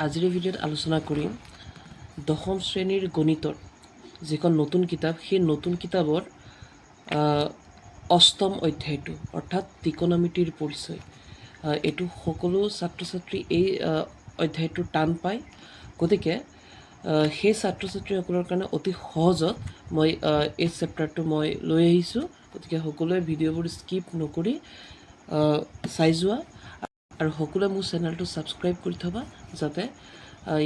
আজিৰ ভিডিঅ'ত আলোচনা কৰিম দশম শ্ৰেণীৰ গণিতৰ যিখন নতুন কিতাপ সেই নতুন কিতাপৰ অষ্টম অধ্যায়টো অৰ্থাৎ ত্ৰিকোণমিতিৰ পৰিচয়। এইটো সকলো ছাত্ৰ ছাত্ৰী এই অধ্যায়টো টান পায়, গতিকে সেই ছাত্ৰ ছাত্ৰীসকলৰ কাৰণে অতি সহজত মই এই চেপ্টাৰটো মই লৈ আহিছোঁ। গতিকে সকলোৱে ভিডিঅ'বোৰ স্কিপ নকৰি চাই যোৱা আৰু সকলোৱে মোৰ চেনেলটো ছাবস্ক্ৰাইব কৰি থবা, যাতে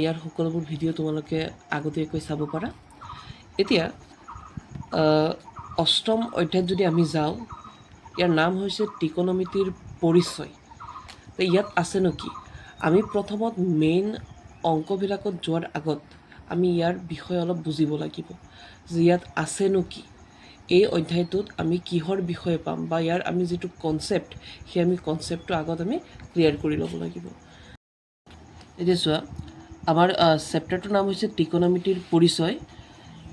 ইয়াৰ সকলোবোৰ ভিডিঅ' তোমালোকে আগতীয়াকৈ চাব পাৰা। এতিয়া অষ্টম অধ্যায়ত যদি আমি যাওঁ, ইয়াৰ নাম হৈছে ত্ৰিকোণমিতিৰ পৰিচয়। ইয়াত আছেনো কি? আমি প্ৰথমত মেইন অংকবিলাকত যোৱাৰ আগত আমি ইয়াৰ বিষয়ে অলপ বুজিব লাগিব যে ইয়াত আছেনো কি, এই অধ্যায়টোত আমি কিহৰ বিষয়ে পাম বা ইয়াৰ আমি যিটো কনচেপ্ট সেই আমি কনচেপ্টটো আগত আমি ক্লিয়াৰ কৰি ল'ব লাগিব। এতিয়া চোৱা, আমাৰ চেপ্টাৰটোৰ নাম হৈছে ত্ৰিকোণমিতিৰ পৰিচয়।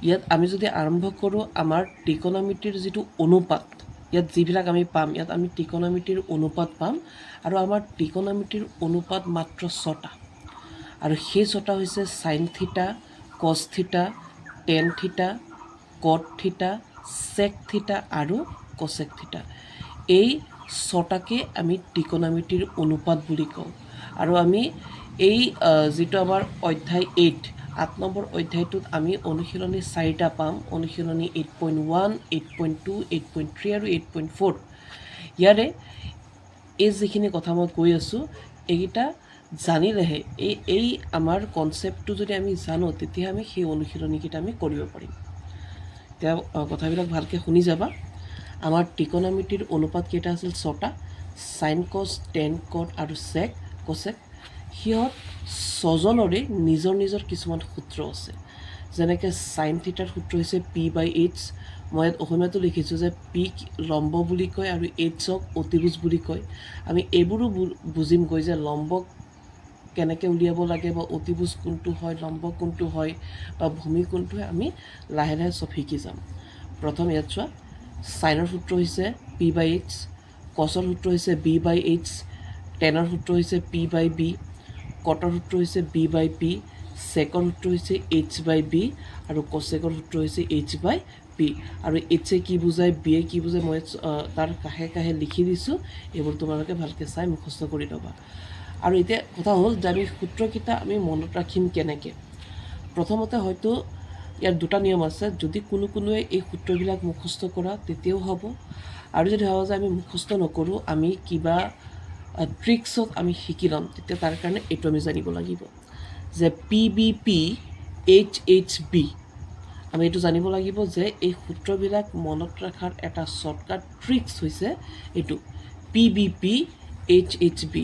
ইয়াত আমি যদি আৰম্ভ কৰোঁ আমাৰ ত্ৰিকোণমিতিৰ যিটো অনুপাত, ইয়াত যিবিলাক আমি পাম, ইয়াত আমি ত্ৰিকোণমিতিৰ অনুপাত পাম আৰু আমাৰ ত্ৰিকোণমিতিৰ অনুপাত মাত্ৰ 6টা আৰু সেই 6টা হৈছে সাইন থিটা, কছ থিটা, টেন থিটা, কট থিটা, চেক থিটা আৰু কচেক থিটা। এই 6টাকে আমি ত্ৰিকোণমিতিৰ অনুপাত বুলি কওঁ। আৰু আমি এই যিটো আমাৰ অধ্যায় 8 নম্বৰ অধ্যায়টোত আমি অনুশীলনী 4টা পাম, অনুশীলনী 8.1, 8.2, 8.3 আৰু 8.4। ইয়াৰে এই যিখিনি কথা মই কৈ আছোঁ এইকেইটা জানিলেহে এই আমাৰ কনচেপ্টটো যদি আমি জানো, তেতিয়া আমি সেই অনুশীলনীকেইটা আমি কৰিব পাৰিম। এতিয়া কথাবিলাক ভালকৈ শুনি যাবা। আমাৰ ত্ৰিকোণমিতিৰ অনুপাত কেইটা আছিল? 6টা। সাইন, কছ, টেন, কট আৰু চেক, কচেক। সিহঁত 6জনৰে নিজৰ নিজৰ কিছুমান সূত্ৰ আছে। যেনেকৈ সাইন থিটাৰ সূত্ৰ হৈছে P/H। মই ইয়াত অসমীয়াটো লিখিছোঁ যে পি লম্ব বুলি কয় আৰু এইচক অতিভুজ বুলি কয়। আমি এইবোৰো বুজিমগৈ যে লম্বক কেনেকৈ উলিয়াব লাগে বা অতিভুজ কোনটো হয়, লম্ব কোনটো হয় বা ভূমি কোনটো হয়, আমি লাহে লাহে চব শিকি যাম। প্ৰথম ইয়াত চোৱা, সাইনৰ সূত্ৰ হৈছে P/H, কছৰ সূত্ৰ হৈছে B/H, টেনৰ সূত্ৰ হৈছে P/B, কটৰ সূত্ৰ হৈছে B/P, চেকৰ সূত্ৰ হৈছে H/B আৰু কচেকৰ সূত্ৰ হৈছে H/P। আৰু H কি বুজায়, B কি বুজায়, মই তাৰ কাষে কাষে লিখি দিছোঁ। এইবোৰ তোমালোকে ভালকৈ চাই মুখস্থ কৰি ল'বা। আৰু এতিয়া কথা হ'ল যে আমি সূত্ৰকেইটা আমি মনত ৰাখিম কেনেকৈ। প্ৰথমতে হয়তো ইয়াৰ দুটা নিয়ম আছে। যদি কোনোৱে এই সূত্ৰবিলাক মুখস্থ কৰা তেতিয়াও হ'ব, আৰু যদি ভাবা যে আমি মুখস্থ নকৰোঁ, আমি কিবা ট্ৰিক্সত আমি শিকি ল'ম, তেতিয়া তাৰ কাৰণে এইটো আমি জানিব লাগিব যে PBP, HHB। আমি এইটো জানিব লাগিব যে এই সূত্ৰবিলাক মনত ৰখাৰ এটা শ্বৰ্টকাট ট্ৰিক্স হৈছে এইটো PBP, HHB।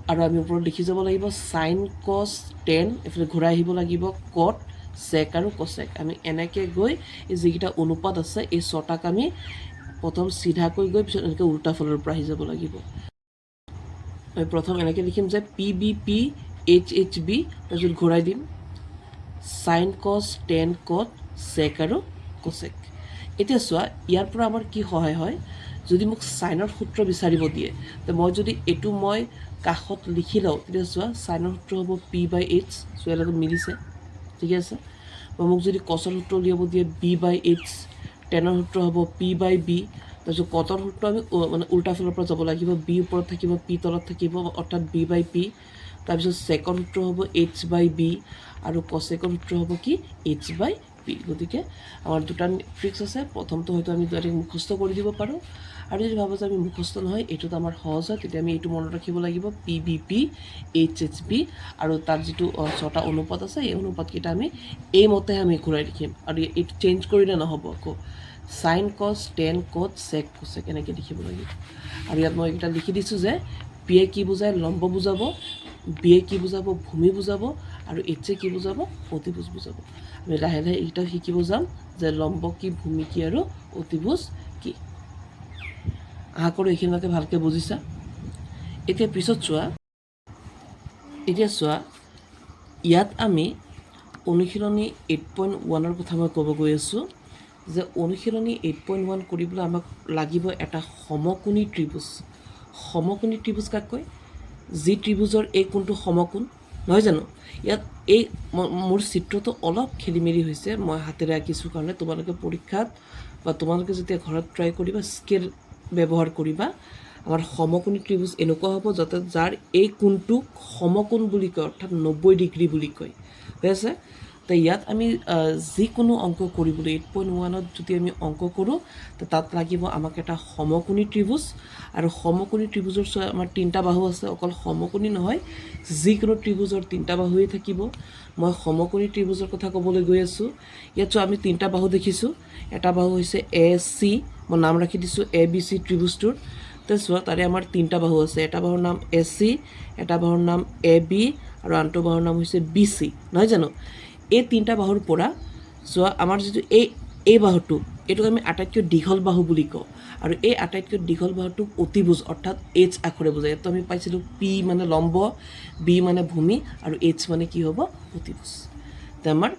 আৰু আমি ওপৰত লিখি যাব লাগিব সাইন, কছ, টেন, এইফালে ঘূৰাই আহিব লাগিব কট, চেক আৰু কচেক। আমি এনেকৈ গৈ এই যিকেইটা অনুপাত আছে এই 6টাক আমি প্ৰথম চিধাকৈ গৈ পিছত এনেকৈ উল্টা ফালৰ পৰা আহি যাব লাগিব। আমি প্ৰথম এনেকৈ লিখিম যে PBP, HHB, তাৰপিছত ঘূৰাই দিম সাইন, কছ, টেন, কট, চেক আৰু কচেক। এতিয়া চোৱা, ইয়াৰ পৰা আমাৰ কি সহায় হয়, যদি মোক সাইনৰ সূত্ৰ বিচাৰিব দিয়ে, তো মই যদি এইটো মই কাষত লিখি লওঁ, তেতিয়া চোৱা সাইনৰ সূত্ৰ হ'ব P/H। চোৱা ইয়াৰ লগত মিলিছে, ঠিকে আছে। বা মোক যদি কছৰ সূত্ৰ উলিয়াব দিয়ে B/H, টেনৰ সূত্ৰ হ'ব P/B, তাৰপিছত কটৰ সূত্ৰ আমি মানে উল্টা ফালৰ পৰা যাব লাগিব, B ওপৰত থাকিব, P তলত থাকিব, অৰ্থাৎ B/P। তাৰপিছত চেকৰ সূত্ৰ হ'ব H/B আৰু কচেকৰ সূত্ৰ হ'ব কি H/P। গতিকে আমাৰ দুটা ট্ৰিক্স আছে। প্ৰথমটো হয়তো আমি ডাইৰেক্ট মুখস্থ কৰি দিব পাৰোঁ, আৰু যদি ভাবোঁ যে আমি মুখস্থ নহয়, এইটোত আমাৰ সহজ হয়, তেতিয়া আমি এইটো মনত ৰাখিব লাগিব PBP, HHB, আৰু তাৰ যিটো 6টা অনুপাত আছে এই অনুপাতকেইটা আমি এইমতেহে আমি ঘূৰাই লিখিম, আৰু এইটো চেঞ্জ কৰিলে নহ'ব। আকৌ সাইন, কছ, টেন, কট, চেক, কচেক এনেকৈ লিখিব লাগিব। আৰু ইয়াত মই এইকেইটা লিখি দিছোঁ যে P কি বুজায়, লম্ব বুজাব, B কি বুজাব, ভূমি বুজাব, আৰু H কি বুজাব, অতিভুজ বুজাব। আমি লাহে লাহে এইকেইটা শিকিব যাম যে লম্ব কি, ভূমি কি আৰু অতিভুজ কি। আশা কৰোঁ এইখিনিলৈকে ভালকৈ বুজিছা। এতিয়া পিছত চোৱা, ইয়াত আমি অনুশীলনী 8.1ৰ কথা মই ক'ব গৈ আছোঁ যে অনুশীলনী 8.1 কৰিবলৈ আমাক লাগিব এটা সমকোণী ত্ৰিভুজ। সমকোণী ত্ৰিভুজ কাক কয়? যি ত্ৰিভুজৰ এই কোণটো সমকোণ, নহয় জানো? ইয়াত এই মোৰ চিত্ৰটো অলপ খেলি মেলি হৈছে, মই হাতেৰে আঁকিছোঁ কাৰণে। তোমালোকে পৰীক্ষাত বা তোমালোকে যেতিয়া ঘৰত ট্ৰাই কৰিবা স্কেল ব্যৱহাৰ কৰিবা। আমাৰ সমকোণী ত্ৰিভুজ এনেকুৱা হ'ব যাতে যাৰ এই কোণটোক সমকোণ বুলি কয়, অৰ্থাৎ 90 ডিগ্ৰী বুলি কয়, হৈ আছে। তো ইয়াত আমি যিকোনো অংক কৰিবলৈ 8.1ত যদি আমি অংক কৰোঁ, তো তাত লাগিব আমাক এটা সমকোণী ত্ৰিভুজ। আৰু সমকোণী ত্ৰিভুজৰ আমাৰ 3টা বাহু আছে, অকল সমকোণী নহয়, যিকোনো ত্ৰিভুজৰ 3টা বাহুৱেই থাকিব। মই সমকোণী ত্ৰিভুজৰ কথা ক'বলৈ গৈ আছোঁ। ইয়াত আমি 3টা বাহু দেখিছোঁ। এটা বাহু হৈছে AC, মই নাম ৰাখি দিছোঁ ABC ত্ৰিভুজটোৰ। তো চোৱা, তাৰে আমাৰ 3টা বাহু আছে। এটা বাহুৰ নাম AC, এটা বাহুৰ নাম AB, আৰু আনটো বাহুৰ নাম হৈছে BC, নহয় জানো? এই 3টা বাহুৰ পৰা চোৱা, আমাৰ যিটো এই বাহুটো, এইটোক আমি আটাইতকৈ দীঘল বাহু বুলি কওঁ। আৰু এই আটাইতকৈ দীঘল বাহুটোক অতিভুজ অৰ্থাৎ H আখৰে বুজায়। ইয়াতো আমি পাইছিলোঁ P মানে লম্ব, B মানে ভূমি, আৰু H মানে কি হ'ব? অতিভুজ। তো আমাৰ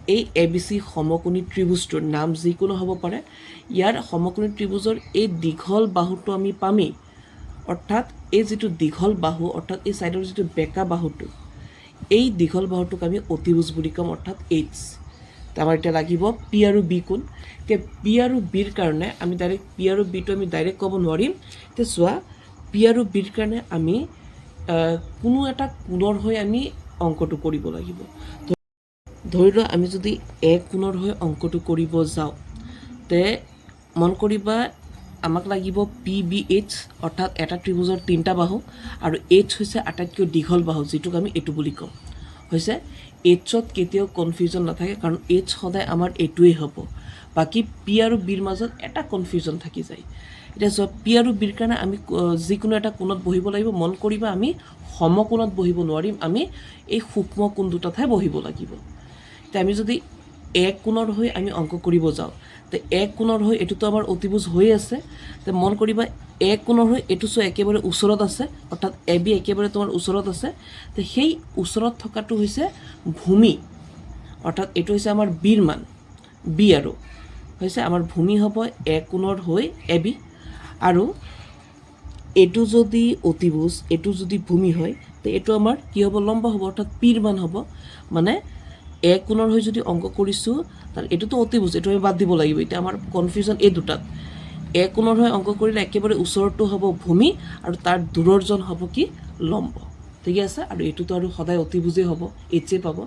এই ABC সমকোণী ত্ৰিভুজটোৰ নাম যিকোনো হ'ব পাৰে। ইয়াৰ সমকোণী ত্ৰিভুজৰ এই দীঘল বাহুটো আমি পামেই, অৰ্থাৎ এই যিটো দীঘল বাহু, অৰ্থাৎ এই ছাইডৰ যিটো বেঁকা বাহুটো, এই দীঘল বাহুটোক আমি অতিভুজ বুলি ক'ম, অৰ্থাৎ H। আমাৰ এতিয়া লাগিব P আৰু B কোণ। এতিয়া P আৰু Bৰ কাৰণে আমি ডাইৰেক্ট P আৰু Bটো আমি ডাইৰেক্ট ক'ব নোৱাৰিম। এতিয়া চোৱা, P আৰু Bৰ কাৰণে আমি কোনো এটা কোণৰ হৈ আমি অংকটো কৰিব লাগিব। ধৰি লোৱা আমি যদি কোণৰ হৈ অংকটো কৰিব যাওঁ, তে মন কৰিবা আমাক লাগিব PBH, অৰ্থাৎ এটা ত্ৰিভুজৰ 3টা বাহু, আৰু H হৈছে আটাইতকৈ দীঘল বাহু, যিটোক আমি এইটো বুলি কওঁ। হৈছে Hত কেতিয়াও কনফিউজন নাথাকে, কাৰণ H সদায় আমাৰ এইটোৱেই হ'ব। বাকী P আৰু Bৰ মাজত এটা কনফিউজন থাকি যায়। এতিয়া চোৱা, P আৰু Bৰ কাৰণে আমি যিকোনো এটা কোণত বহিব লাগিব। মন কৰিবা আমি সমকোণত বহিব নোৱাৰিম, আমি এই সূক্ষ্ম কোণ দুটাতহে বহিব লাগিব। এতিয়া আমি যদি কোণৰ হৈ আমি অংক কৰিব যাওঁ, তো কোণৰ হৈ এইটোতো আমাৰ অতিভুজ হৈ আছে। তো মন কৰিবা কোণৰ হৈ এইটো চোৱা একেবাৰে ওচৰত আছে, অৰ্থাৎ AB একেবাৰে তোমাৰ ওচৰত আছে। তো সেই ওচৰত থকাটো হৈছে ভূমি, অৰ্থাৎ এইটো হৈছে আমাৰ Bৰ মান, B আৰু হৈছে আমাৰ ভূমি হ'ব কোণৰ হৈ AB। আৰু এইটো যদি অতিভুজ, এইটো যদি ভূমি হয়, তো এইটো আমাৰ কি হ'ব? লম্ব হ'ব, অৰ্থাৎ Pৰ মান হ'ব। মানে কোণৰ হৈ যদি অংক কৰিছোঁ, তাৰ এইটোতো অতিভুজ, এইটো আমি বাদ দিব লাগিব। এতিয়া আমাৰ কনফিউজন এই দুটাত। কোণৰ হৈ অংক কৰিলে একেবাৰে ওচৰতো হ'ব ভূমি, আৰু তাৰ দূৰৰজন হ'ব কি? লম্ব। ঠিকে আছে? আৰু এইটোতো আৰু সদায় অতিভুজেই হ'ব, H পাব।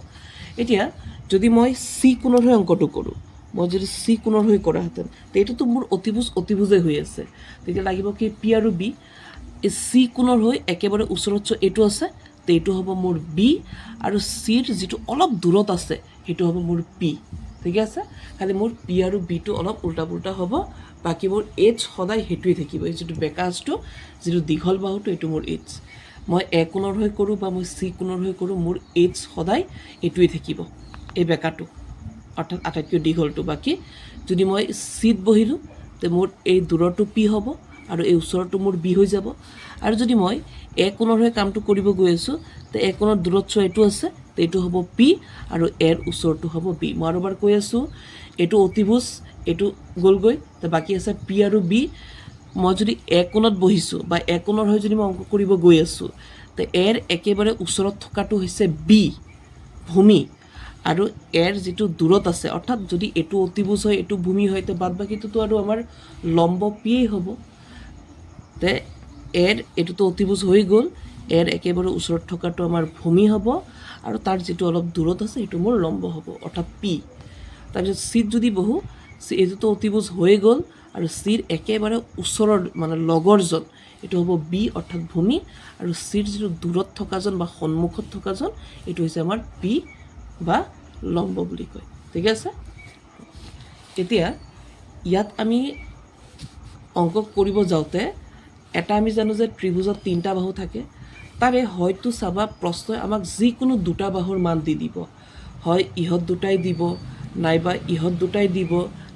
এতিয়া যদি মই C কোণৰ হৈ অংকটো কৰোঁ, মই যদি C কোণৰ হৈ কৰাহেঁতেন, তো এইটোতো মোৰ অতিভুজেই হৈ আছে। তেতিয়া লাগিব কি? P আৰু B। এই C কোণৰ হৈ একেবাৰে ওচৰত এইটো আছে, তো এইটো হ'ব মোৰ B, আৰু Cৰ যিটো অলপ দূৰত আছে সেইটো হ'ব মোৰ P। ঠিকে আছে? খালি মোৰ P আৰু Bটো অলপ উল্টা পুল্টা হ'ব, বাকী মোৰ H সদায় সেইটোৱে থাকিব। এই যিটো বেকা আচটো, যিটো দীঘল বাহুটো, এইটো মোৰ H। মই কোণৰ হৈ কৰোঁ বা মই C কোণৰ হৈ কৰোঁ, মোৰ H সদায় এইটোৱে থাকিব, এই বেকাটো, অৰ্থাৎ আটাইতকৈ দীঘলটো। বাকী যদি মই Cত বহিলোঁ, তো মোৰ এই দূৰৰটো P হ'ব, আৰু এই ওচৰৰটো মোৰ B হৈ যাব। আৰু যদি মই কোণৰ হৈ কামটো কৰিব গৈ আছোঁ, তো কোণৰ দূৰত চোৱা এইটো আছে, তো এইটো হ'ব P, আৰু ওচৰটো হ'ব B। মই আৰু এবাৰ কৈ আছোঁ, এইটো অতিভুজ, এইটো গ'লগৈ, তো বাকী আছে P আৰু B। মই যদি কোণত বহিছোঁ বা কোণৰ হৈ যদি মই অংক কৰিব গৈ আছোঁ, তো একেবাৰে ওচৰত থকাটো হৈছে B, ভূমি, আৰু যিটো দূৰত আছে, অৰ্থাৎ যদি এইটো অতিভুজ হয়, এইটো ভূমি হয়, তো বাদ বাকীটোতো আৰু আমাৰ লম্ব Pয়েই হ'ব। তে এইটোতো অতিভুজ হৈ গ'ল, একেবাৰে ওচৰত থকাটো আমাৰ ভূমি হ'ব, আৰু তাৰ যিটো অলপ দূৰত আছে সেইটো মোৰ লম্ব হ'ব, অৰ্থাৎ P। তাৰপিছত Cত যদি বহোঁ, এইটোতো অতিভুজ হৈ গ'ল, আৰু Cৰ একেবাৰে ওচৰৰ মানে লগৰজন, এইটো হ'ব B, অৰ্থাৎ ভূমি, আৰু Cৰ যিটো দূৰত থকাজন বা সন্মুখত থকাজন, এইটো হৈছে আমাৰ P বা লম্ব বুলি কয়। ঠিক আছে? এতিয়া ইয়াত আমি অংক কৰিব যাওঁতে এটা আমি জানো যে ত্ৰিভুজত 3টা বাহু থাকে। তাৰে হয়তো চাবা প্ৰশ্নই আমাক যিকোনো 2টা বাহুৰ মান দি দিব, হয় ইহঁত দুটাই দিব, নাইবা ইহঁত দুটাই দিব,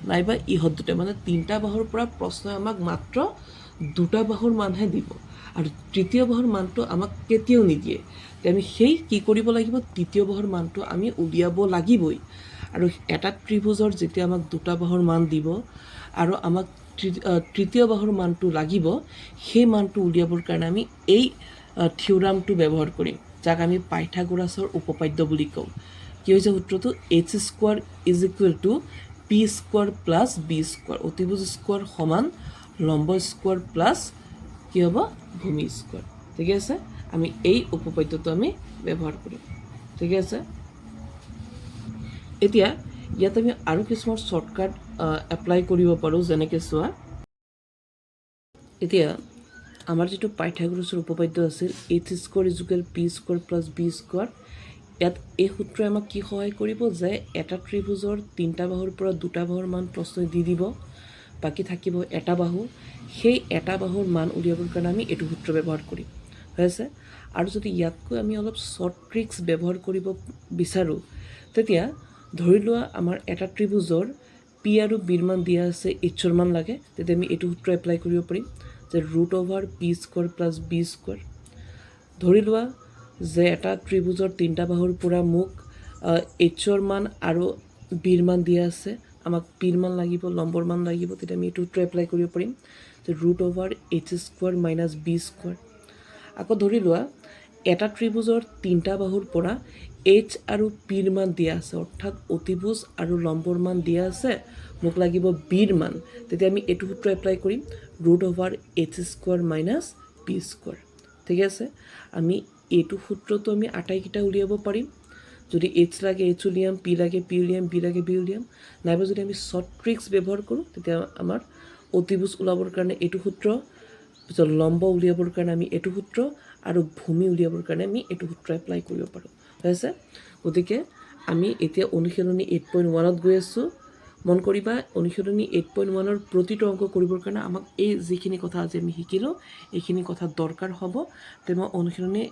নাইবা ইহঁত দুটাই, মানে 3টা বাহুৰ পৰা প্ৰশ্নই আমাক মাত্ৰ 2টা বাহুৰ মানহে দিব, আৰু তৃতীয় বাহুৰ মানটো আমাক কেতিয়াও নিদিয়ে। আমি সেই কি কৰিব লাগিব? তৃতীয় বাহুৰ মানটো আমি উলিয়াব লাগিবই। আৰু এটা ত্ৰিভুজৰ যেতিয়া আমাক 2টা বাহুৰ মান দিব, আৰু আমাক তৃতীয় বাহুৰ মানটো লাগিব, সেই মানটো উলিয়াবৰ কাৰণে আমি এই থিওৰামটো ব্যৱহাৰ কৰিম। যাক আমি পাইথাগোৰাছৰ উপপাদ্য বুলি কওঁ কি হৈছে সূত্ৰটো H square is equal to P square plus B square অতিভুজ স্কোৱাৰ সমান লম্ব স্কোৱাৰ প্লাছ কি হ'ব ভূমি স্কোৱাৰ ঠিক আছে আমি এই উপপাদ্যটো আমি ব্যৱহাৰ কৰিম ঠিক আছে এতিয়া ইয়াত আমি আৰু কিছুমান শ্বৰ্টকাট এপ্লাই কৰিব পাৰোঁ যেনেকৈ চোৱা এতিয়া আমাৰ যিটো পাইথাগোৰাছৰ উপপাদ্য আছিল H square is equal P square plus B square ইয়াত এই সূত্ৰই আমাক কি সহায় কৰিব যে এটা ত্ৰিভুজৰ তিনিটা বাহুৰ পৰা দুটা বাহুৰ মান প্ৰশ্নই দি দিব বাকী থাকিব এটা বাহু সেই এটা বাহুৰ মান উলিয়াবৰ কাৰণে আমি এইটো সূত্ৰ ব্যৱহাৰ কৰিম হৈ আছে আৰু যদি ইয়াতকৈ আমি অলপ শ্বৰ্ট ট্ৰিক্স ব্যৱহাৰ কৰিব বিচাৰোঁ তেতিয়া ধৰি লোৱা আমাৰ এটা ত্ৰিভুজৰ পি আৰু বিৰ মান দিয়া আছে এইচৰ মান লাগে তেতিয়া আমি এইটো সূত্ৰ এপ্লাই কৰিব পাৰিম যে root over P square plus B square ধৰি লোৱা যে এটা ত্ৰিভুজৰ তিনিটা বাহুৰ পৰা মোক এইচৰ মান আৰু বিৰ মান দিয়া আছে আমাক পিৰ মান লাগিব লম্বৰ মান লাগিব তেতিয়া আমি এইটো সূত্ৰ এপ্লাই কৰিব পাৰিম যে root over H square minus B square আকৌ ধৰি লোৱা এটা ত্ৰিভুজৰ তিনিটা বাহুৰ পৰা এইচ আৰু পিৰ মান দিয়া আছে অৰ্থাৎ অতিভুজ আৰু লম্বৰ মান দিয়া আছে মোক লাগিব বিৰ মান তেতিয়া আমি এইটো সূত্ৰ এপ্লাই কৰিম root over H square minus P square ঠিক আছে আমি এইটো সূত্ৰটো আমি আটাইকেইটা উলিয়াব পাৰিম যদি এইচ লাগে এইচ উলিয়াম পি লাগে পি উলিয়াম বি লাগে বি উলিয়াম নাইবা যদি আমি শ্বৰ্ট ট্ৰিক্স ব্যৱহাৰ কৰোঁ তেতিয়া আমাৰ অতিভুজ ওলাবৰ কাৰণে এইটো সূত্ৰ পিছত লম্ব উলিয়াবৰ কাৰণে আমি এইটো সূত্ৰ আৰু ভূমি উলিয়াবৰ কাৰণে আমি এইটো সূত্ৰ এপ্লাই কৰিব পাৰোঁ হৈ আছে গতিকে আমি এতিয়া অনুশীলনী 8.1ত গৈ আছোঁ মন কৰিবা অনুশীলনী 8.1ৰ প্ৰতিটো অংক কৰিবৰ কাৰণে আমাক এই যিখিনি কথা আজি আমি শিকিলোঁ এইখিনি কথা দৰকাৰ হ'ব তে মই অনুশীলনী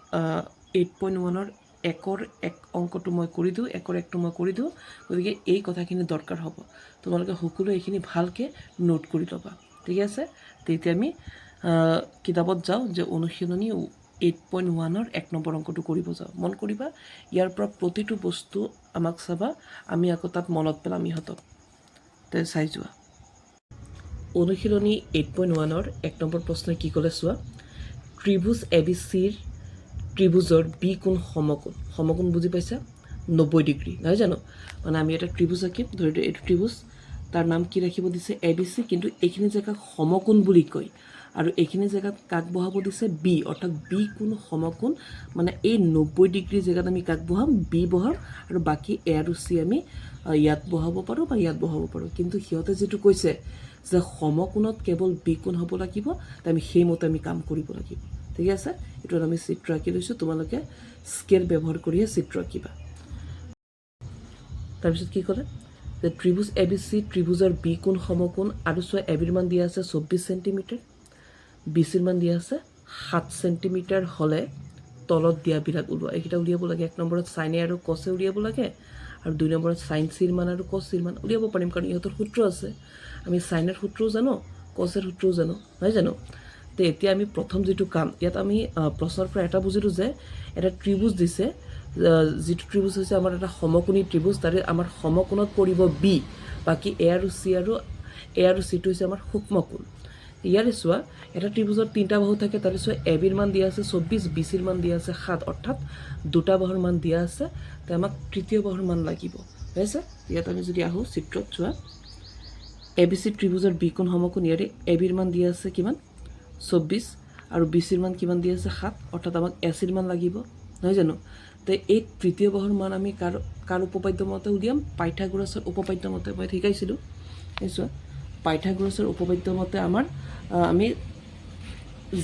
8.1ৰ একৰ এক অংকটো মই কৰি দিওঁ একৰ একটো মই কৰি দিওঁ গতিকে এই কথাখিনি দৰকাৰ হ'ব তোমালোকে সকলোৱে এইখিনি ভালকৈ নোট কৰি ল'বা ঠিক আছে তেতিয়া আমি কিতাপত যাওঁ যে অনুশীলনী 8.1ৰ 1 নম্বৰ অংকটো কৰিব যাওঁ মন কৰিবা ইয়াৰ পৰা প্ৰতিটো বস্তু আমাক চাবা আমি আকৌ তাত মনত পেলাম ইহঁতক তে চাই যোৱা অনুশীলনী 8.1ৰ 1 নম্বৰ প্ৰশ্নই কি ক'লে চোৱা ত্ৰিভুজ এ বি চিৰ ত্ৰিভুজৰ বি কোণ সমকোণ বুজি পাইছা 90 ডিগ্ৰী নহয় জানো মানে আমি এটা ত্ৰিভুজ আঁকিম ধৰি লওক এইটো ত্ৰিভুজ তাৰ নাম কি ৰাখিব দিছে এ বি চি কিন্তু এইখিনি জেগাক সমকোণ বুলি কয় আৰু এইখিনি জেগাত কাক বহাব দিছে বি অৰ্থাৎ বি কোণ সমকোণ মানে এই 90 ডিগ্ৰী জেগাত আমি কাক বহাম বি বহাম আৰু বাকী এ আৰু চি আমি ইয়াত বহাব পাৰোঁ বা ইয়াত বহাব পাৰোঁ কিন্তু সিহঁতে যিটো কৈছে যে সমকোণত কেৱল বি কোণ হ'ব লাগিব আমি সেইমতে আমি কাম কৰিব লাগিব ঠিক আছে এইটো আমি চিত্ৰ আঁকি লৈছোঁ তোমালোকে স্কেল ব্যৱহাৰ কৰিহে চিত্ৰ আঁকিবা তাৰপিছত কি ক'লে যে ত্ৰিভুজ এ বি চি ত্ৰিভুজৰ বি কোণ সমকোণ আৰু চোৱা এ বিৰ মান দিয়া আছে 24 চেণ্টিমিটাৰ বি চিৰ মান দিয়া আছে 7 চেণ্টিমিটাৰ হ'লে তলত দিয়াবিলাক ওলোৱা এইকেইটা উলিয়াব লাগে 1 নম্বৰত চাইনে আৰু কছে উলিয়াব লাগে আৰু 2 নম্বৰত চাইন চিৰ মান আৰু কছ চিৰ মান উলিয়াব পাৰিম কাৰণ ইহঁতৰ সূত্ৰ আছে আমি চাইনৰ সূত্ৰও জানো কছৰ সূত্ৰও জানো নহয় জানো তো এতিয়া আমি প্ৰথম যিটো কাম ইয়াত আমি প্ৰশ্নৰ পৰা এটা বুজিলোঁ যে এটা ত্ৰিভুজ দিছে যিটো ত্ৰিভুজ হৈছে আমাৰ এটা সমকোণী ত্ৰিভুজ তাৰে আমাৰ সমকোণত পৰিব বি বাকী এ আৰু চিটো হৈছে আমাৰ সূক্ষ্মকোণ ইয়াৰে চোৱা এটা ত্ৰিভুজৰ তিনিটা বাহু থাকে তাৰে চোৱা এ বিৰ মান দিয়া আছে 24 বি চিৰ মান দিয়া আছে 7 অৰ্থাৎ দুটা বাহুৰ মান দিয়া আছে তো আমাক তৃতীয় বাহুৰ মান লাগিব হৈছে ইয়াত আমি যদি আহোঁ চিত্ৰত চোৱা এ বি চি ত্ৰিভুজৰ বি কোণ সমকোণ ইয়াৰে এ বিৰ মান দিয়া আছে কিমান 24 আৰু বি চিৰ মান কিমান দিয়া আছে 7 অৰ্থাৎ আমাক এ চিৰ মান লাগিব নহয় জানো তো এই তৃতীয় বাহুৰ মান আমি কাৰ উপপাদ্য মতে উলিয়াম পাইথাগোৰাছৰ উপপাদ্য মতে মই শিকাইছিলোঁ এই চোৱা পাইথাগোৰাছৰ উপপাদ্য মতে আমাৰ আমি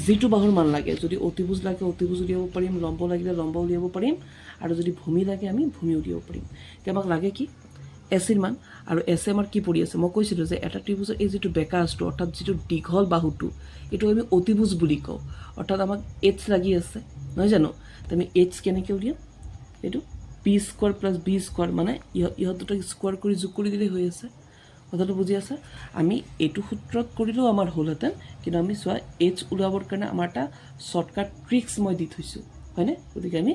যিটো বাহুৰ মান লাগে যদি অতিভুজ লাগে অতিভুজ উলিয়াব পাৰিম লম্ব লাগিলে লম্ব উলিয়াব পাৰিম আৰু যদি ভূমি লাগে আমি ভূমি উলিয়াব পাৰিম এতিয়া আমাক লাগে কি এচিৰ মান আৰু এছে আমাৰ কি পৰি আছে মই কৈছিলোঁ যে এটা ত্ৰিভুজৰ এই যিটো বেকা আচটো অৰ্থাৎ যিটো দীঘল বাহুটো এইটো আমি অতিভুজ বুলি কওঁ অৰ্থাৎ আমাক এইচ লাগি আছে নহয় জানো তো আমি এইচ কেনেকৈ উলিয়াম এইটো P square plus B square মানে ইহঁত দুটাক স্কোৱাৰ কৰি যোগ কৰি দিলেই হৈ আছে কথাটো বুজি আছে আমি এইটো সূত্ৰত কৰিলেও আমাৰ হ'লহেঁতেন কিন্তু আমি চোৱা এইচ ওলাবৰ কাৰণে আমাৰ এটা শ্বৰ্টকাট ট্ৰিক্স মই দি থৈছোঁ হয়নে গতিকে আমি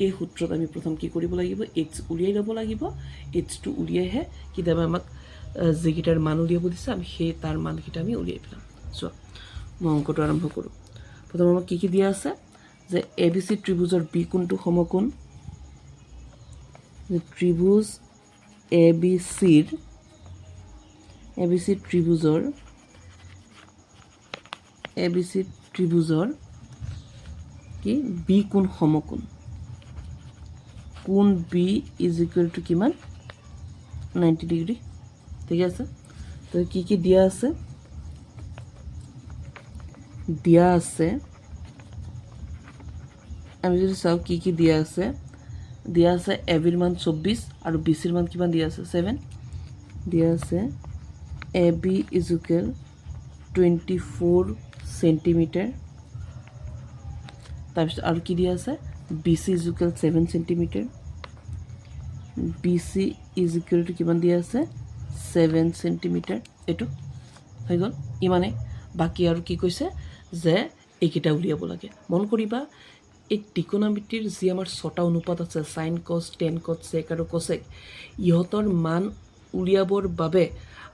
এই সূত্ৰত আমি প্ৰথম কি কৰিব লাগিব এইচ উলিয়াই ল'ব লাগিব এইচটো উলিয়াইহে কেতিয়াবা আমাক যিকেইটাৰ মান উলিয়াব দিছে আমি সেই তাৰ মানকেইটা আমি উলিয়াই পেলাম চোৱা মই অংকটো আৰম্ভ কৰোঁ প্ৰথম আমাক কি দিয়া আছে যে ABC ত্ৰিভুজৰ বি কোণটো সমকোণ, যে ত্ৰিভুজ ABC ত্ৰিভুজৰ কি বি কোণ সমকোণ, কোণ বি ইজ ইকুৱেল টু কিমান 90 ডিগ্ৰী। ঠিক আছে, তো কি দিয়া আছে, আমি যদি চাওঁ কি দিয়া আছে এবিৰ মান 24 আৰু বিচিৰ মান কিমান দিয়া আছে 7, দিয়া আছে AB ইজ ইকুৱেল 24 সেন্টিমিটাৰ, তাৰপিছত আৰু কি দিয়া আছে BC is equal 7 centimetre, BC is equal two কিমান দিয়া আছে 7 সেন্টিমিটাৰ। এইটো হৈ গ'ল ইমানে। বাকী আৰু কি কৈছে যে এইকেইটা উলিয়াব লাগে। মন কৰিবা এই ত্ৰিকোণমিতিৰ যি আমাৰ 6টা অনুপাত আছে সাইন কছ টেন কছ চেক আৰু কছেক, ইহঁতৰ মান উলিয়াবৰ বাবে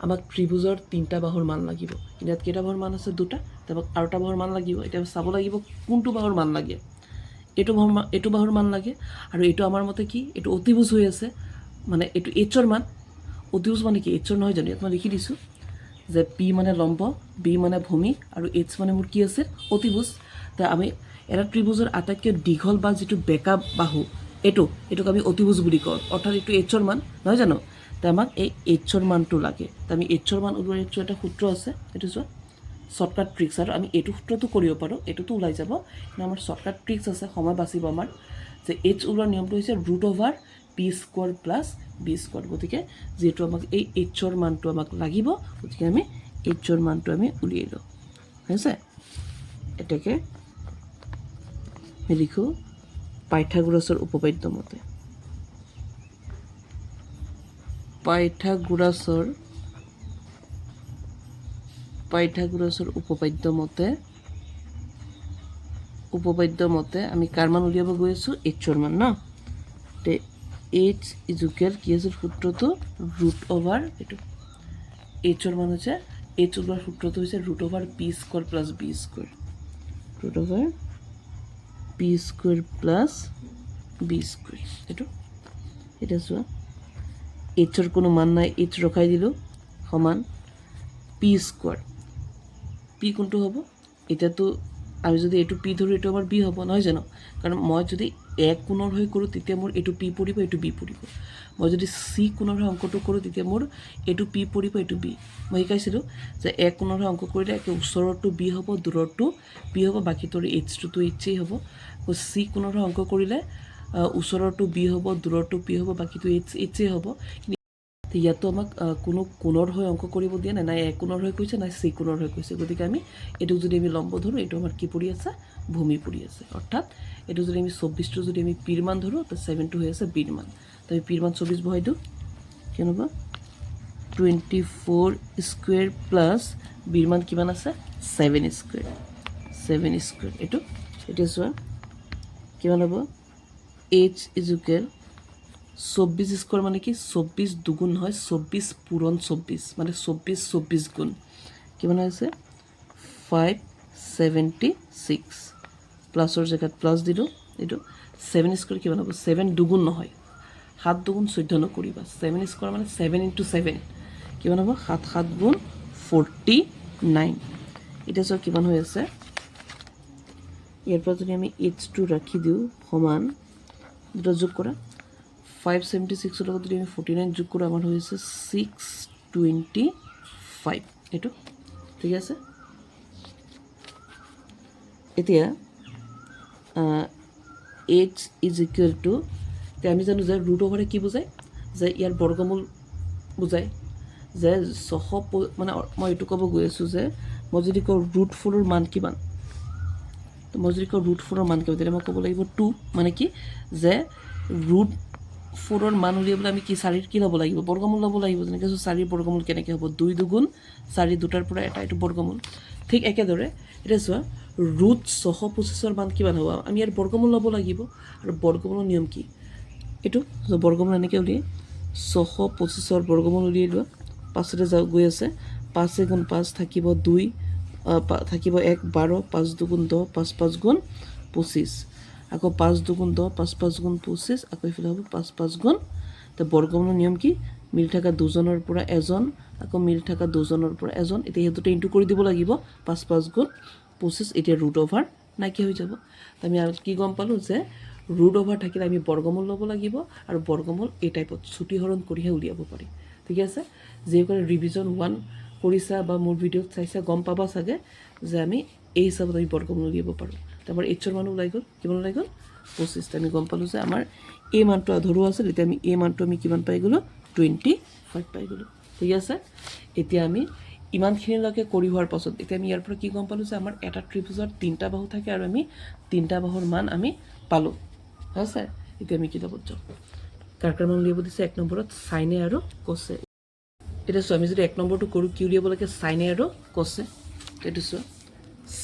আমাক ত্ৰিভুজৰ 3টা বাহুৰ মান লাগিব। কিন্তু ইয়াত কেইটা বাহুৰ মান আছে 2টা, তাৰপৰা আৰু এটা বাহুৰ মান লাগিব। এতিয়া চাব লাগিব কোনটো বাহুৰ মান লাগে, এইটো বাহুৰ মান লাগে। আৰু এইটো আমাৰ মতে কি এইটো অতিভুজ হৈ আছে, মানে এইটো এইচৰ মান। অতিভুজ মানে কি এইচৰ নহয় জানো, ইয়াত মই লিখি দিছোঁ যে পি মানে লম্ব, বি মানে ভূমি আৰু এইচ মানে মোৰ কি আছে অতিভুজ। তা আমি এটা ত্ৰিভুজৰ আটাইতকৈ দীঘল বা যিটো বেকা বাহু এইটোক আমি অতিভুজ বুলি কওঁ, অৰ্থাৎ এইটো এইচৰ মান নহয় জানো। তা আমাক এই এইচৰ মানটো লাগে। তা আমি এইচৰ মান ওলোৱাৰ এটা সূত্ৰ আছে, এইটো চোৱা শ্বৰ্টকাট ট্ৰিক্স। আৰু আমি এইটো সূত্ৰটো কৰিব পাৰোঁ, এইটোতো ওলাই যাব, কিন্তু আমাৰ শ্বৰ্টকাট ট্ৰিক্স আছে, সময় বাচিব আমাৰ। যে এইচ ওলোৱাৰ নিয়মটো হৈছে √/p² প্লাছ b²। গতিকে যিহেতু আমাক এই এইচৰ মানটো আমাক লাগিব, গতিকে আমি এইচৰ মানটো আমি উলিয়াই লওঁ। হৈছে এটাকে লিখোঁ পাইথাগোৰাছৰ উপপাদ্য মতে। পাইথাগোৰাছৰ উপপাদ্য মতে আমি কাৰ মান উলিয়াব গৈ আছোঁ এইচৰ মান ন। তে এইচ ইজ ইকুৱেল কি আছিল সূত্ৰটো √/, এইটো এইচৰ মান হৈছে এইচ ওলোৱাৰ সূত্ৰটো হৈছে √/p² plus b², √/p² plus b²। এইটো এতিয়া চোৱা এইচৰ কোনো মান নাই, এইচ ৰখাই দিলোঁ সমান p²। পি কোনটো হ'ব, এতিয়াতো আমি যদি এইটো পি ধৰোঁ এইটো আমাৰ বি হ'ব নহয় জানো। কাৰণ মই যদি এ কোণৰ হৈ কৰোঁ তেতিয়া মোৰ এইটো পি পৰিব, এইটো বি পৰিব। মই যদি চি কোণৰ হৈ অংকটো কৰোঁ তেতিয়া মোৰ এইটো পি পৰিব, এইটো বি। মই শিকাইছিলোঁ যে এ কোণৰ হৈ অংক কৰিলে একে ওচৰৰটো বি হ'ব, দূৰৰটো পি হ'ব, বাকীটোৰ এইচটোতো এইচেই হ'ব। চি কোণৰ হৈ অংক কৰিলে ওচৰৰটো বি হ'ব, দূৰৰটো পি হ'ব, বাকীটো এইচেই হ'ব। ইয়াতো আমাক কোনো কোণৰ হৈ অংক কৰিব দিয়া নাই, নাই এ কোণৰ হৈ কৈছে নাই চি কোণৰ হৈ কৈছে। গতিকে আমি এইটোক যদি আমি লম্ব ধৰোঁ এইটো আমাৰ কি পৰি আছে ভূমি পৰি আছে। অৰ্থাৎ এইটো যদি আমি 24টো যদি আমি পিৰ মান ধৰোঁ তো 7টো হৈ আছে বিৰ মান। তো আমি পিৰ মান 24 বহাই দিওঁ, কিমান হ'ব 24² প্লাছ বিৰ মান কিমান আছে 7²। এইটো এতিয়া চোৱা কিমান হ'ব এইচ ইজ ইকুৱেল 24² মানে কি 24 দুগুণ হয় 24 পূৰণ 24 মানে 24 গুণ কিমান হৈছে 576 প্লাছৰ জেগাত প্লাছ দিলোঁ। এইটো 7² কিমান হ'ব 7 দুগুণ নহয় 7 দুগুণ 14 নকৰিবা 7² মানে 7 × 7 কিমান হ'ব 7 7 গুণ 49। এতিয়া চোৱা কিমান হৈ আছে, ইয়াৰ পৰা যদি আমি এইচটো ৰাখি দিওঁ সমান দুটা যোগ কৰা 576 লগত যদি আমি 49 যোগ কৰোঁ আমাৰ হৈছে 625। এইটো ঠিক আছে। এতিয়া এইচ ইজ ইকুৱেল টু আমি জানো যে √/এ কি বুজায় যে ইয়াৰ বৰ্গমূল বুজায় যে 600 মানে মই এইটো ক'ব গৈ আছোঁ যে মই যদি কওঁ √4ৰ মান কিমান, তো মই যদি কওঁ √4ৰ মান কিমান তেতিয়া মই ক'ব লাগিব 2 মানে কি যে √4ৰ মান উলিয়াবলৈ আমি কি 4ৰ কি ল'ব লাগিব বৰ্গমূল ল'ব লাগিব। যেনেকৈ 4ৰ বৰ্গমূল কেনেকৈ হ'ব 2 দুগুণ 4 দুটাৰ পৰা এটা এইটো বৰ্গমূল। ঠিক একেদৰে এতিয়া চোৱা √625ৰ মান কিমান হ'ব আমি ইয়াৰ বৰ্গমূল ল'ব লাগিব। আৰু বৰ্গমূলৰ নিয়ম কি এইটো বৰ্গমূল এনেকৈ উলিয়াই 625ৰ বৰ্গমূল উলিয়াই লোৱা 5তে যাওঁ গৈ আছে 5 × 5 থাকিব 2 থাকিব 1 12 5 দুগুণ 10 5 5 গুণ 25 আকৌ 5 দুগুণ 10 5 5 গুণ 25 আকৌ এইফালে হ'ব 5 5 গুণ তো বৰ্গমূলৰ নিয়ম কি মিল থকা দুজনৰ পৰা এজন আকৌ মিল থকা দুজনৰ পৰা এজন এতিয়া এই দুটা ইনটু কৰি দিব লাগিব 5 5 গুণ 25 এতিয়া ৰুট অভাৰ নাইকিয়া হৈ যাব তো আমি আৰু কি গম পালোঁ যে ৰুট অভাৰ থাকিলে আমি বৰ্গমূল ল'ব লাগিব আৰু বৰ্গমূল এই টাইপত ছুটিহৰণ কৰিহে উলিয়াব পাৰি ঠিক আছে যিসকলে ৰিভিজন 1 কৰিছা বা মোৰ ভিডিঅ'ত চাইছা গম পাবা চাগে যে আমি এই হিচাপত আমি বৰ্গমূল উলিয়াব পাৰোঁ তো আমাৰ এইচৰ মান ওলাই গ'ল কিমান ওলাই গ'ল 25 আমি গম পালোঁ যে আমাৰ এই মানটো আধৰুৱা আছিল এতিয়া আমি এই মানটো আমি কিমান পাই গ'লোঁ 25 পাই গ'লোঁ ঠিক আছে এতিয়া আমি ইমানখিনিলৈকে কৰি হোৱাৰ পাছত এতিয়া আমি ইয়াৰ পৰা কি গম পালোঁ যে আমাৰ এটা ত্ৰিভুজৰ 3টা বাহু থাকে আৰু আমি 3টা বাহুৰ মান আমি পালোঁ আছে এতিয়া আমি কিতাপত যাওঁ কাৰ মান উলিয়াব দিছে 1 নম্বৰত সাইনে আৰু কোছে এতিয়া চোৱা আমি যদি 1 নম্বৰটো কৰোঁ কি উলিয়াব লাগে সাইনে আৰু কোছে এইটো চোৱা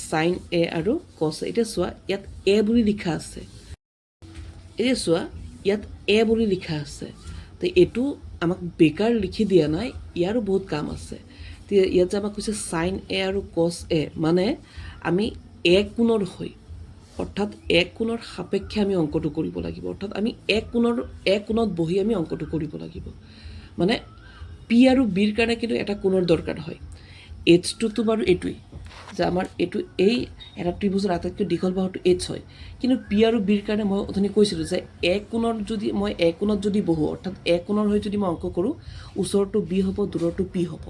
সাইন এ আৰু কোছে এতিয়া চোৱা ইয়াত এ বুলি লিখা আছে এতিয়া চোৱা ইয়াত এ বুলি লিখা আছে তো এইটো আমাক বেকাৰ লিখি দিয়া নাই ইয়াৰো বহুত কাম আছে ইয়াত যে আমাক কৈছে সাইন এ আৰু কছ এ মানে আমি এ কোণৰ হৈ অৰ্থাৎ এক কোণৰ সাপেক্ষে আমি অংকটো কৰিব লাগিব অৰ্থাৎ আমি এক কোণত বহি আমি অংকটো কৰিব লাগিব মানে পি আৰু বিৰ কাৰণে কিন্তু এটা কোণৰ দৰকাৰ হয় এইচটোতো বাৰু এইটোৱেই যে আমাৰ এইটো এই এটা ত্ৰিভুজৰ আটাইতকৈ দীঘল বাহুটো এইচ হয় কিন্তু পি আৰু বিৰ কাৰণে মই অথনি কৈছিলোঁ যে এক কোণত যদি মই এক কোণত যদি বহোঁ অৰ্থাৎ এক কোণৰ হৈ যদি মই অংক কৰোঁ ওচৰটো বি হ'ব দূৰৰটো পি হ'ব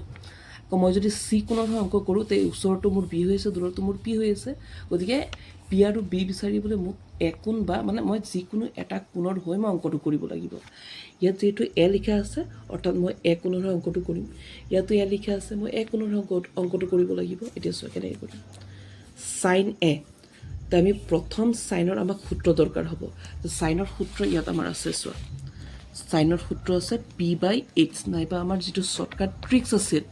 আকৌ মই যদি চি কোণৰ হৈ অংক কৰোঁ তে ওচৰটো মোৰ বি হৈ আছে দূৰৰটো মোৰ পি হৈ আছে গতিকে পি আৰু বি বিচাৰিবলৈ মোক এক কোণ বা মানে মই যিকোনো এটা কোণৰ হৈ মই অংকটো কৰিব লাগিব ইয়াত যিহেতু এ লিখা আছে অৰ্থাৎ মই এক কোণৰ হৈ অংকটো কৰিম ইয়াতো এ লিখা আছে মই এক কোণৰ হৈ অংকটো কৰিব লাগিব এতিয়া চোৱা কেনেকৈ কৰিম সাইন এ তো আমি প্ৰথম সাইনৰ আমাক সূত্ৰ দৰকাৰ হ'ব সাইনৰ সূত্ৰ ইয়াত আমাৰ আছে চোৱা সাইনৰ সূত্ৰ আছে পি বাই এইচ নাইবা আমাৰ যিটো শ্বৰ্টকাট ট্ৰিক্স আছিল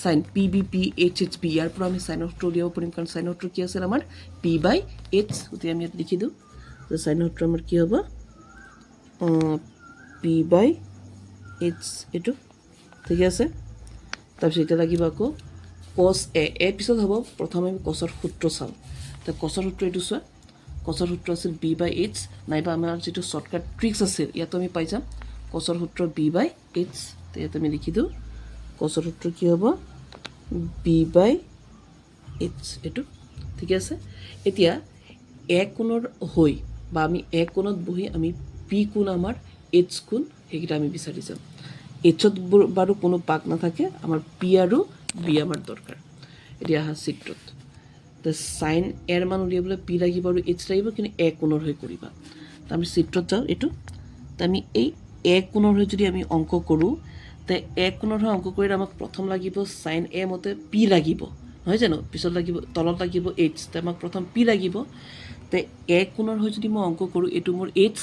sine P B P H H B ইয়াৰ পৰা আমি সাইনৰ সূত্ৰ উলিয়াব পাৰিম কাৰণ সাইনৰ সূত্ৰ কি আছিল আমাৰ পি বাই এইচ গতিকে আমি ইয়াত লিখি দিওঁ যে সাইনৰ সূত্ৰ আমাৰ কি হ'ব পি বাই এইচ এইটো ঠিক আছে তাৰপিছত এতিয়া লাগিব আকৌ কছ এ পিছত হ'ব প্ৰথমে আমি কছৰ সূত্ৰ চাওঁ তো কছৰ সূত্ৰ এইটো চোৱা কছৰ সূত্ৰ আছিল বি বাই এইচ নাইবা আমাৰ যিটো শ্বৰ্টকাট ট্ৰিক্স আছিল ইয়াতো আমি পাই যাম কছৰ সূত্ৰ বি বাই এইচ তো ইয়াত আমি লিখি দিওঁ কছৰ সূত্ৰ কি হ'ব বি বাই এইচ এইটো ঠিক আছে এতিয়া এক কোণৰ হৈ বা আমি এক কোণত বহি আমি পি কোণ আমাৰ এইচ কোণ সেইকেইটা আমি বিচাৰি যাম এইচত বাৰু কোনো পাক নাথাকে আমাৰ পি আৰু বি আমাৰ দৰকাৰ এতিয়া আহা চিত্ৰত তো সাইন এৰ মান উলিয়াবলৈ পি লাগিব আৰু এইচ লাগিব কিন্তু এক কোণৰ হৈ কৰিবা তো আমি চিত্ৰত যাওঁ এইটো তো আমি এই এক কোণৰ হৈ যদি আমি অংক কৰোঁ তো এক কোণৰ হৈ অংক কৰিলে আমাক প্ৰথম লাগিব সাইন এ মতে পি লাগিব নহয় জানো পিছত লাগিব তলত লাগিব এইচ তো আমাক প্ৰথম পি লাগিব তো এক কোণৰ হৈ যদি মই অংক কৰোঁ এইটো মোৰ এইচ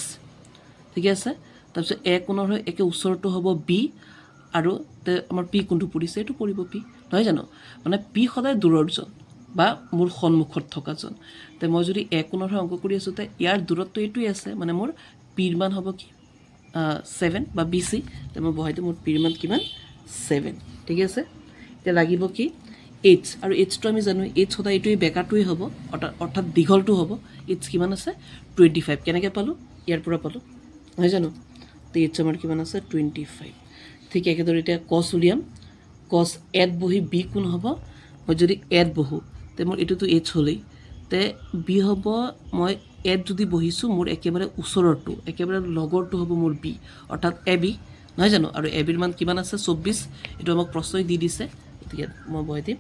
ঠিক আছে তাৰপিছত এক কোণৰ হৈ একে ওচৰটো হ'ব বি আৰু আমাৰ পি কোনটো পৰিছে এইটো পৰিব পি নহয় জানো মানে পি সদায় দূৰৰজন বা মোৰ সন্মুখত থকাজন তো মই যদি এক কোণৰ হৈ অংক কৰি আছোঁ তো ইয়াৰ দূৰত্ব এইটোৱে আছে মানে মোৰ পিৰ মান হ'ব কি 7 বা বি চি তো মই বহাই দিওঁ মোৰ পিৰ মান কিমান 7 ঠিক আছে এতিয়া লাগিব কি এইচ আৰু এইচটো আমি জানো এইচ সদায় এইটোৱে বেকাৰটোৱে হ'ব অৰ্থাৎ দীঘলটো হ'ব এইচ কিমান আছে 25 কেনেকৈ পালোঁ ইয়াৰ পৰা পালোঁ নহয় জানো তো এইচ আমাৰ কিমান আছে 25 ঠিক একেদৰে এতিয়া কছ উলিয়াম কছ এত বহি বি কোন হ'ব মই যদি এত বহোঁ তে মোৰ এইটোতো এইচ হ'লেই তে বি হ'ব মই এত যদি বহিছোঁ মোৰ একেবাৰে ওচৰৰটো একেবাৰে লগৰটো হ'ব মোৰ বি অৰ্থাৎ এ বি নহয় জানো আৰু এ বিৰ মান কিমান আছে 24 এইটো আমাক প্ৰশ্নই দি দিছে গতিকে মই বহাই দিম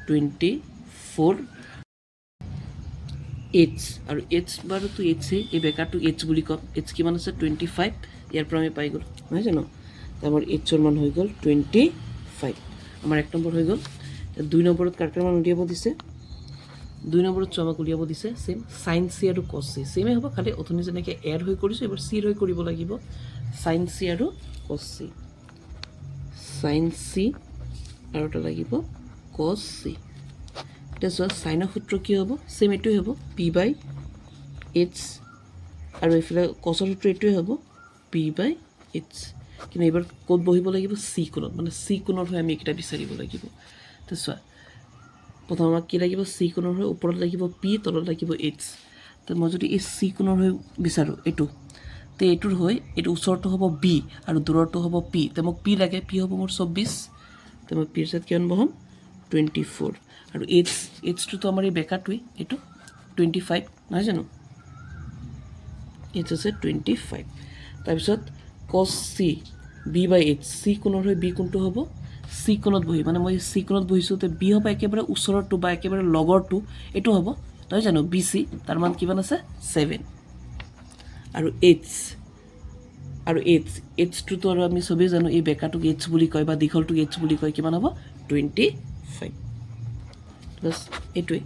24 এইচ আৰু এইচ বাৰুতো এইচেই এই বেকাৰটো এইচ বুলি ক'ম এইচ কিমান আছে 25 ইয়াৰ পৰা আমি পাই গ'লোঁ নহয় জানো তো আমাৰ এইচৰ মান হৈ গ'ল 25 আমাৰ 1 নম্বৰ হৈ গ'ল 2 নম্বৰত কাৰ মান উলিয়াব দিছে 2 নম্বৰত আমাক উলিয়াব দিছে সেম সাইন চি আৰু কছ চি সেমেই হ'ব খালি অথনি যেনেকৈ এৰ হৈ কৰিছোঁ এবাৰ চিৰ হৈ কৰিব লাগিব সাইন চি আৰু কছ চি সাইন চি আৰু এটা লাগিব কছ চি এতিয়া চোৱা সাইনৰ সূত্ৰ কি হ'ব সেম এইটোৱে হ'ব পি বাই এইচ আৰু এইফালে কছৰ সূত্ৰ এইটোৱে হ'ব পি বাই এইচ কিন্তু এইবাৰ ক'ত বহিব লাগিব চি কোণত মানে চি কোণৰ হৈ আমি এইকেইটা বিচাৰিব লাগিব তো চোৱা প্ৰথম আমাক কি লাগিব চি কোণৰ হৈ ওপৰত লাগিব পি তলত লাগিব এইচ তো মই যদি এই চি কোণৰ হৈ বিচাৰোঁ এইটো তো এইটোৰ হৈ এইটো ওচৰটো হ'ব বি আৰু দূৰৰটো হ'ব পি তো মোক পি লাগে পি হ'ব মোৰ 24 তো মই পিৰ জেগাত কিমান বহাম 24 আৰু এইচটোতো আমাৰ এই বেকাৰটোৱেই এইটো 25 নহয় জানো এইচ আছে 25 তাৰপিছত কছ চি বি বাই এইচ চি কোণৰ হৈ বি কোণটো হ'ব চি কোণত বহি মানে মই চি কোণত বহিছোঁ তো বি হ'ব একেবাৰে ওচৰৰটো বা একেবাৰে লগৰটো এইটো হ'ব নহয় জানো বি চি তাৰ মান কিমান আছে 7 আৰু এইচটোতো আৰু আমি চবেই জানো এই বেকাৰটোক এইচ বুলি কয় বা দীঘলটোক এইচ বুলি কয় কিমান হ'ব 25 বাছ এইটোৱেই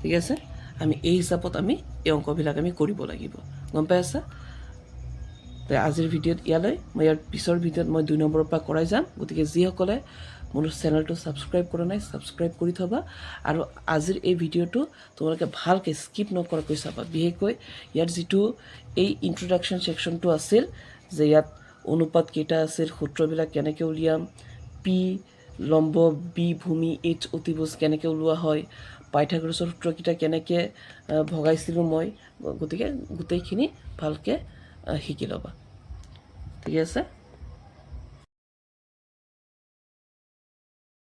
ঠিক আছে আমি এই হিচাপত আমি এই অংকবিলাক আমি কৰিব লাগিব গম পাই আছা তো আজিৰ ভিডিঅ'ত ইয়ালৈ মই ইয়াৰ পিছৰ ভিডিঅ'ত মই 2 নম্বৰৰ পৰা কৰাই যাম গতিকে যিসকলে মোৰ চেনেলটো ছাবস্ক্ৰাইব কৰা নাই ছাবস্ক্ৰাইব কৰি থবা আৰু আজিৰ এই ভিডিঅ'টো তোমালোকে ভালকৈ স্কিপ নকৰাকৈ চাবা বিশেষকৈ ইয়াৰ যিটো এই ইন্ট্ৰডাকশ্যন ছেকশ্যনটো আছিল যে ইয়াত অনুপাত কেইটা আছিল সূত্ৰবিলাক কেনেকৈ উলিয়াম পি লম্ব বি ভূমি এইচ অতিভুজ কেনেকৈ ওলোৱা হয় পাইথাগোৰাছৰ সূত্ৰকেইটা কেনেকৈ ভগাইছিলোঁ মই গতিকে গোটেইখিনি ভালকৈ শিকি ল'বা ঠিক আছে